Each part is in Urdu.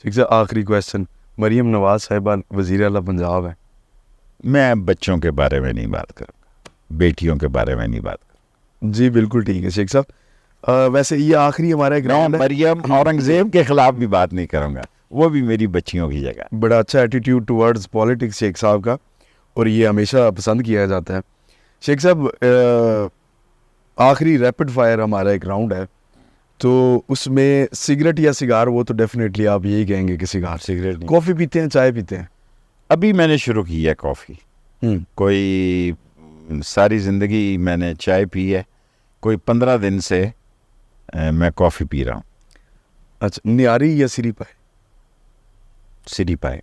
ٹھیک ہے. آخری کویشچن, مریم نواز صاحبہ وزیر اعلیٰ پنجاب ہیں. میں بچوں کے بارے میں نہیں بات کروں گا, بیٹیوں کے بارے میں نہیں بات کروں. جی بالکل ٹھیک ہے شیخ صاحب. ویسے یہ آخری ہمارا ایک میں راؤنڈ ہے. مریم اورنگزیب کے خلاف بھی بات نہیں کروں گا, وہ بھی میری بچیوں کی جگہ. بڑا اچھا ایٹیٹیوڈ ٹورڈز پالیٹکس شیخ صاحب کا, اور یہ ہمیشہ پسند کیا جاتا ہے. شیخ صاحب آخری ریپڈ فائر ہمارا ایک راؤنڈ ہے, تو اس میں سگریٹ یا سگار, وہ تو ڈیفینیٹلی آپ یہی کہیں گے کہ سگار. سگریٹ نہیں. کافی پیتے ہیں, چائے پیتے ہیں؟ ابھی میں نے شروع کی ہے کافی. کوئی ساری زندگی میں نے چائے پی ہے, کوئی 15 دن سے میں کافی پی رہا ہوں. اچھا, نیاری یا سری پائے؟ سری پائے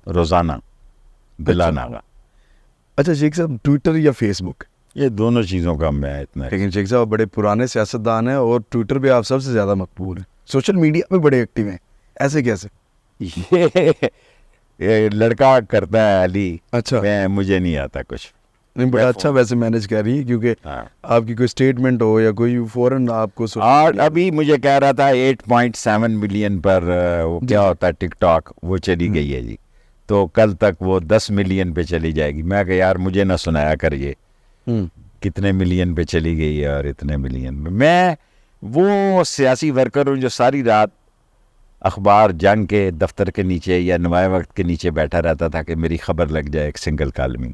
روزانہ بلا ناغا. اچھا شیخ صاحب, ٹویٹر یا فیس بک؟ یہ دونوں چیزوں کا میں اتنا. لیکن شیخ صاحب بڑے پرانے سیاستدان ہیں, اور ٹویٹر پہ آپ سب سے زیادہ مقبول ہیں, سوشل میڈیا پہ بڑے ایکٹیو ہیں, ایسے کیسے؟ یہ لڑکا کرتا ہے علی. اچھا, مجھے نہیں آتا کچھ. نہیں بڑا اچھا ویسے مینج کر رہی ہے, کیونکہ آپ کی کوئی اسٹیٹمنٹ ہو یا کوئی فوراً آپ کو. اور ابھی مجھے کہہ رہا تھا 8.7 ملین پر وہ کیا ہوتا ہے ٹک ٹاک, وہ چلی گئی ہے جی. تو کل تک وہ 10 ملین پہ چلی جائے گی. میں کہ یار مجھے نہ سنایا کر یہ کتنے ملین پہ چلی گئی ہے اور اتنے ملین پہ. میں وہ سیاسی ورکر ہوں جو ساری رات اخبار جنگ کے دفتر کے نیچے یا نمایاں وقت کے نیچے بیٹھا رہتا تھا کہ میری خبر لگ جائے ایک سنگل کالمی.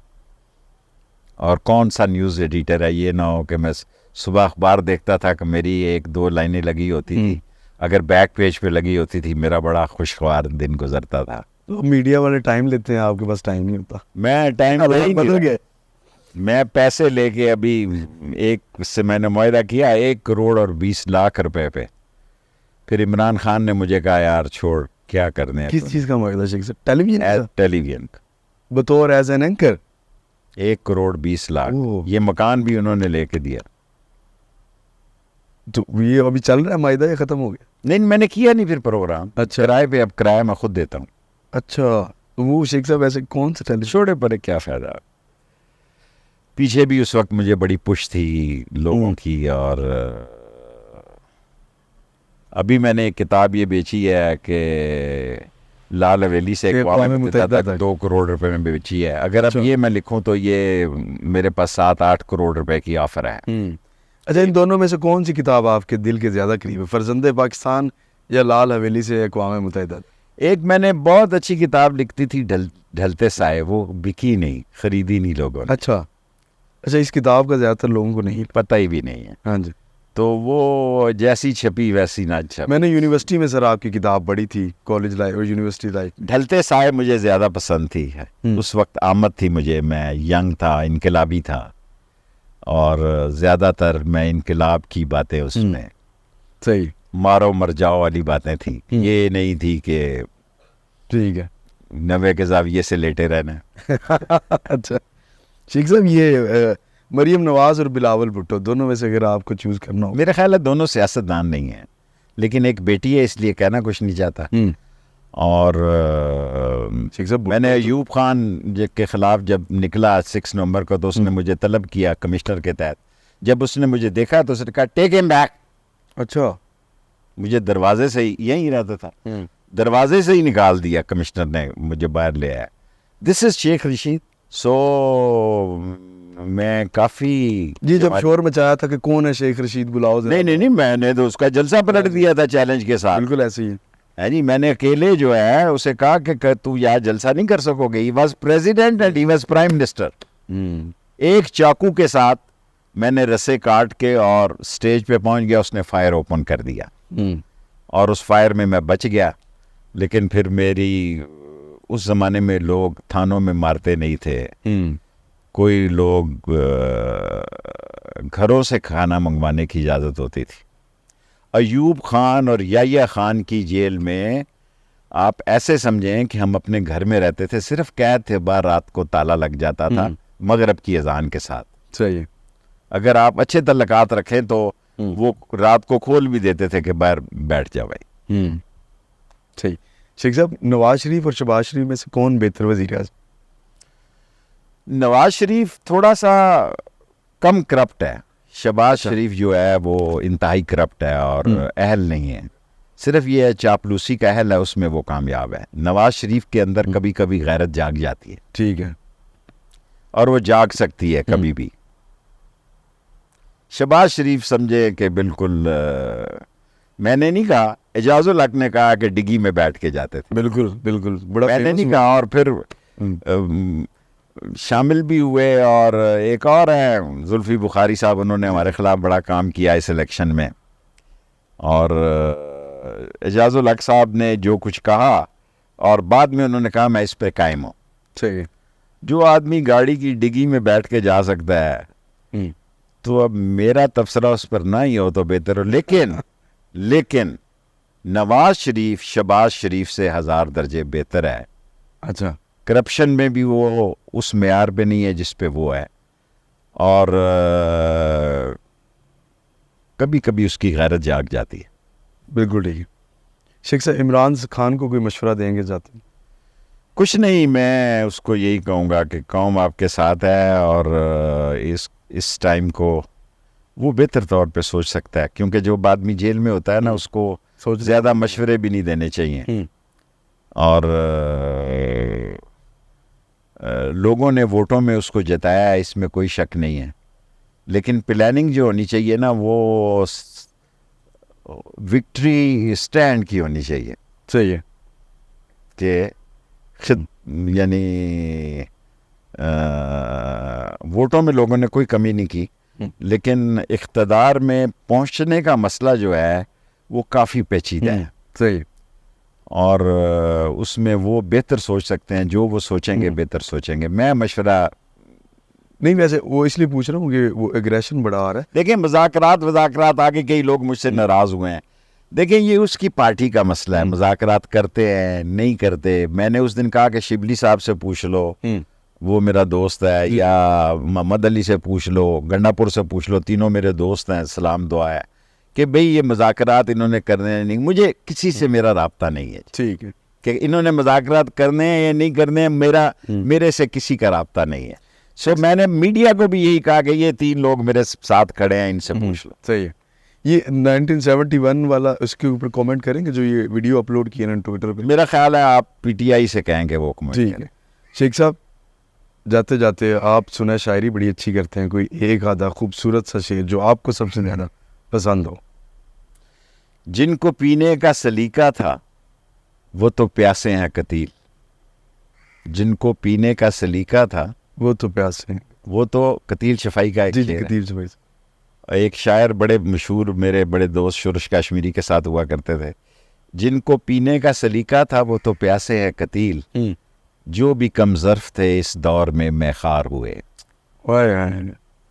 اور کون سا نیوز ایڈیٹر ہے, یہ نہ ہو کہ میں صبح اخبار دیکھتا تھا کہ میری 1-2 لائنیں لگی ہوتی تھی, اگر بیک پیج پہ لگی ہوتی تھی میرا بڑا خوشگوار دن گزرتا تھا. میڈیا والے ٹائم لیتے ہیں, آپ کے پاس ٹائم نہیں ہوتا. میں ٹائم بدل گئے. میں پیسے لے کے ابھی ایک سے میں نے معاہدہ کیا 1.20 کروڑ پہ. پھر عمران خان نے مجھے کہا یار چھوڑ, کیا کرنے. کس چیز کا معاہدہ شیخ صاحب؟ ٹیلی ویژن؟ ٹیلی ویژن بطور ایز این اینکر 1.20 کروڑ. یہ مکان بھی انہوں نے لے کے دیا. تو یہ ابھی چل رہا ہے معاہدہ یا ختم ہو گیا؟ نہیں, میں نے کیا نہیں پھر پروگرام. اچھا, کرائے پہ, اب کرایہ میں خود دیتا ہوں. اچھا, وہ شیخ صاحب ایسے کون سے ٹیلی چھوڑے پڑے کیا فائدہ. پیچھے بھی اس وقت مجھے بڑی پش تھی لوگوں کی, اور ابھی میں نے ایک کتاب یہ بیچی ہے کہ لال حویلی سے اقوام متحدہ تک 2 کروڑ روپے میں بیچی ہے. اگر اب یہ میں لکھوں تو یہ میرے پاس 7-8 کروڑ روپے کی آفر ہے. اچھا, ان دونوں میں سے کون سی کتاب آپ کے دل کے زیادہ قریب ہے, فرزند پاکستان یا لال حویلی سے اقوام متحدہ؟ ایک میں نے بہت اچھی کتاب لکھتی تھی ڈھلتے سائے, وہ بکی نہیں, خریدی نہیں لوگوں نے. اچھا, اس کتاب کا زیادہ تر لوگوں کو نہیں پتہ ہی بھی نہیں ہے. ہاں جی. تو وہ جیسی چھپی ویسی نہ چھپی. میں نے یونیورسٹی میں سر آپ کی کتاب پڑھی تھی, کالج لائف اور یونیورسٹی لائف. ڈھلتے سائے مجھے زیادہ پسند تھی. اس وقت آمد تھی مجھے, میں ینگ تھا, انقلابی تھا, اور زیادہ تر میں انقلاب کی باتیں اس میں صحیح مارو مر جاؤ والی باتیں تھیں. یہ نہیں تھی کہ ٹھیک ہے 90 کے زاویے سے لیٹے رہنا. اچھا شیخ صاحب, یہ مریم نواز اور بلاول بھٹو دونوں میں سے اگر آپ کو چوز کرنا ہو؟ میرا خیال ہے دونوں سیاستدان نہیں ہیں, لیکن ایک بیٹی ہے اس لیے کہنا کچھ نہیں چاہتا. اور میں نے ایوب خان کے خلاف جب نکلا 6 نومبر کو, تو اس نے مجھے طلب کیا کمشنر کے تحت. جب اس نے مجھے دیکھا تو اس نے کہا ٹیک ہم بیک. اچھا, مجھے دروازے سے ہی, یہیں رہتا تھا, دروازے سے ہی نکال دیا کمشنر نے, مجھے باہر لے آیا. دس از شیخ رشید. سو میں کافی جی جب شور مچایا تھا کہ کون ہے شیخ رشید بلاؤ, نہیں, میں نے تو اس کا جلسہ پلٹ دیا تھا چیلنج کے ساتھ. بالکل ایسے ہی ہے جی. میں نے اکیلے جو ہے اسے کہا کہ تو یہاں جلسہ نہیں کر سکو گے. He was president and he was prime minister. ایک چاقو کے ساتھ میں نے رسے کاٹ کے اور سٹیج پہ پہنچ گیا, اس نے فائر اوپن کر دیا, اور اس فائر میں بچ گیا. لیکن پھر میری اس زمانے میں لوگ تھانوں میں مارتے نہیں تھے, کوئی لوگ گھروں سے کھانا منگوانے کی اجازت ہوتی تھی. ایوب خان اور یحییٰ خان کی جیل میں آپ ایسے سمجھیں کہ ہم اپنے گھر میں رہتے تھے, صرف قید تھے, باہر رات کو تالا لگ جاتا تھا مغرب کی اذان کے ساتھ. صحیح. اگر آپ اچھے تعلقات رکھیں تو وہ رات کو کھول بھی دیتے تھے کہ باہر بیٹھ جا بھائی. صحیح. شیخ صاحب, نواز شریف اور شہباز شریف میں سے کون بہتر وزیر اعظم؟ نواز شریف تھوڑا سا کم کرپٹ ہے. شہباز شریف جو ہے وہ انتہائی کرپٹ ہے اور اہل نہیں ہے. صرف یہ چاپلوسی کا اہل ہے اس میں وہ کامیاب ہے. نواز شریف کے اندر کبھی کبھی غیرت جاگ جاتی ہے, ٹھیک ہے, اور وہ جاگ سکتی ہے کبھی بھی. شہباز شریف سمجھے کہ بالکل میں نے نہیں کہا, اعجاز الحق نے کہا کہ ڈگی میں بیٹھ کے جاتے تھے, بالکل بالکل, بڑا میں نے famous نہیں کہا. اور پھر شامل بھی ہوئے, اور ایک اور ہیں زلفی بخاری صاحب, انہوں نے ہمارے خلاف بڑا کام کیا اس الیکشن میں. اور اعجاز الحق صاحب نے جو کچھ کہا اور بعد میں انہوں نے کہا میں اس پہ قائم ہوں. صحیح. جو آدمی گاڑی کی ڈگی میں بیٹھ کے جا سکتا ہے تو اب میرا تبصرہ اس پر نہ ہی ہو تو بہتر ہو. لیکن نواز شریف شہباز شریف سے 1000 درجے بہتر ہے. اچھا, کرپشن میں بھی وہ اس معیار پہ نہیں ہے جس پہ وہ ہے, اور کبھی کبھی اس کی غیرت جاگ جاتی ہے. بالکل ٹھیک ہے. شیخ صاحب, عمران خان کو کوئی مشورہ دیں گے جاتے ہیں؟ کچھ نہیں, میں اس کو یہی کہوں گا کہ قوم آپ کے ساتھ ہے, اور اس ٹائم کو وہ بہتر طور پہ سوچ سکتا ہے, کیونکہ جو آدمی جیل میں ہوتا ہے نا اس کو زیادہ مشورے بھی نہیں دینے چاہیے. اور لوگوں نے ووٹوں میں اس کو جتایا ہے, اس میں کوئی شک نہیں ہے, لیکن پلاننگ جو ہونی چاہیے نا وہ وکٹری اسٹینڈ کی ہونی چاہیے. صحیح ہے کہ یعنی ووٹوں میں لوگوں نے کوئی کمی نہیں کی, لیکن اقتدار میں پہنچنے کا مسئلہ جو ہے وہ کافی پیچیدہ ہے. صحیح. اور اس میں وہ بہتر سوچ سکتے ہیں, جو وہ سوچیں گے بہتر سوچیں گے. میں مشورہ نہیں, ویسے وہ اس لیے پوچھ رہا ہوں کہ وہ ایگریشن بڑا آ رہا ہے. دیکھیں, مذاکرات آگے کئی لوگ مجھ سے ناراض ہوئے ہیں. دیکھیں, یہ اس کی پارٹی کا مسئلہ ہے, مذاکرات کرتے ہیں نہیں کرتے. میں نے اس دن کہا کہ شبلی صاحب سے پوچھ لو, وہ میرا دوست ہے, یا محمد علی سے پوچھ لو, گنڈا پور سے پوچھ لو, تینوں میرے دوست ہیں, سلام دعا ہے کہ بھئی یہ مذاکرات انہوں نے کرنے ہیں نہیں. مجھے کسی سے میرا رابطہ نہیں ہے, ٹھیک ہے, کہ انہوں نے مذاکرات کرنے ہیں یا نہیں کرنے ہیں, میرے سے کسی کا رابطہ نہیں ہے. سو میں نے میڈیا کو بھی یہی کہا کہ یہ 3 لوگ میرے ساتھ کھڑے ہیں, ان سے پوچھ لو. صحیح ہے. یہ 1971 والا اس کے اوپر کامنٹ کریں گے جو یہ ویڈیو اپلوڈ کیے نا ٹویٹر پہ؟ میرا خیال ہے آپ پی ٹی آئی سے کہیں گے وہ کامنٹ. ٹھیک ہے. شیخ صاحب, جاتے جاتے آپ سنیں, شاعری بڑی اچھی کرتے ہیں, کوئی ایک آدھا خوبصورت سا شعر جو آپ کو سب سے زیادہ پسند ہو. جن کو پینے کا سلیقہ تھا وہ تو پیاسے ہیں قتیل. جن کو پینے کا سلیقہ تھا وہ تو پیاسے ہیں, وہ تو قتیل شفائی کا ایک جی شعر ہے. قتیل شفائی. ایک شاعر بڑے مشہور میرے بڑے دوست شورش کشمیری کے ساتھ ہوا کرتے تھے. جن کو پینے کا سلیقہ تھا وہ تو پیاسے ہیں قتیل, جو بھی کم ظرف تھے اس دور میں خار ہوئے.